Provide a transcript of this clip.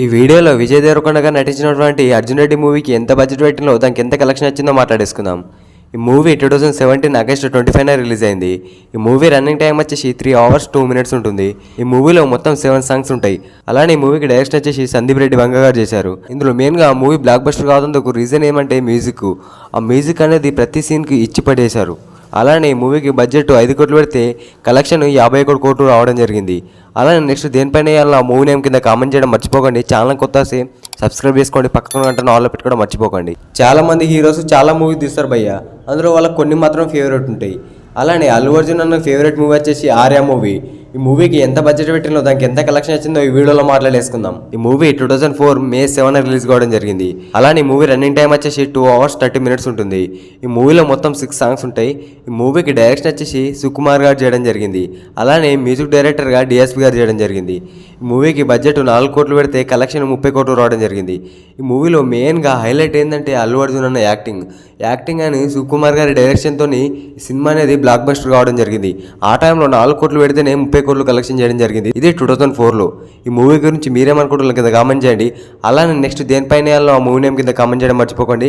ఈ వీడియోలో విజయ్ దేవరకొండగా నటించినటువంటి అర్జున్ రెడ్డి మూవీకి ఎంత బడ్జెట్ పెట్టినో దానికి ఎంత కలెక్షన్ వచ్చిందో మాట్లాడేసుకుందాం. ఈ మూవీ 2017 ఆగస్ట్ 25న రిలీజ్ అయింది. ఈ మూవీ రన్నింగ్ టైం వచ్చేసి 3 hours 2 minutes ఉంటుంది. ఈ మూవీలో మొత్తం 7 సాంగ్స్ ఉంటాయి. అలానే ఈ మూవీకి డైరెక్షన్ వచ్చేసి సందీప్ రెడ్డి వంగ గారు చేశారు. ఇందులో మెయిన్గా మూవీ బ్లాక్ బస్టర్ కావడానికి రీజన్ ఏమంటే మ్యూజిక్. ఆ మ్యూజిక్ అనేది ప్రతి సీన్కి ఇచ్చి పడేశారు. అలానే ఈ మూవీకి బడ్జెట్ 5 కోట్లు పెడితే కలెక్షన్ 51 కోట్లు రావడం జరిగింది. అలానే నెక్స్ట్ దేనిపైన ఆ మూవీ నేమ్ కింద కామెంట్ చేయడం మర్చిపోకండి. ఛానల్ కొత్త సబ్స్క్రైబ్ చేసుకోండి, పక్కన గంటను ఆల్లో పెట్టుకోవడం మర్చిపోకండి. చాలా మంది హీరోస్ చాలా మూవీ తీస్తారు భయ్య, అందులో వాళ్ళకి కొన్ని మాత్రం ఫేవరెట్ ఉంటాయి. అలానే అల్లు అర్జున్ అన్న ఫేవరెట్ మూవీ వచ్చేసి ఆర్య మూవీ. ఈ మూవీకి ఎంత బడ్జెట్ పెట్టినో దానికి ఎంత కలెక్షన్ వచ్చిందో ఈ వీడియోలో మాట్లాడేసుకుందాం. ఈ మూవీ 2004 May 7 రిలీజ్ కావడం జరిగింది. అలానే ఈ మూవీ రన్నింగ్ టైం వచ్చేసి 2 hours 30 minutes ఉంటుంది. ఈ మూవీలో మొత్తం 6 సాంగ్స్ ఉంటాయి. ఈ మూవీకి డైరెక్షన్ వచ్చేసి సుకుమార్ గారు చేయడం జరిగింది. అలానే మ్యూజిక్ డైరెక్టర్గా డిఎస్పి గారు చేయడం జరిగింది. ఈ మూవీకి బడ్జెట్ 4 కోట్లు పెడితే కలెక్షన్ 30 కోట్లు రావడం జరిగింది. ఈ మూవీలో మెయిన్గా హైలైట్ ఏంటంటే అల్లు అర్జున్ అన్న యాక్టింగ్ అని సుకుమార్ గారి డైరెక్షన్తో ఈ సినిమా అనేది బ్లాక్ బస్టర్ కావడం జరిగింది. ఆ టైంలో 4 కోట్లు పెడితేనే 30 కోట్లు కలెక్షన్ చేయడం జరిగింది. ఇది 2004లో. ఈ మూవీ గురించి మీరేమనుకుంటున్నారు కింద కామెంట్ చేయండి. అలానే నెక్స్ట్ దేనిపైన ఆ మూవీ నేమ్ కింద కామెంట్ చేయడం మర్చిపోకండి.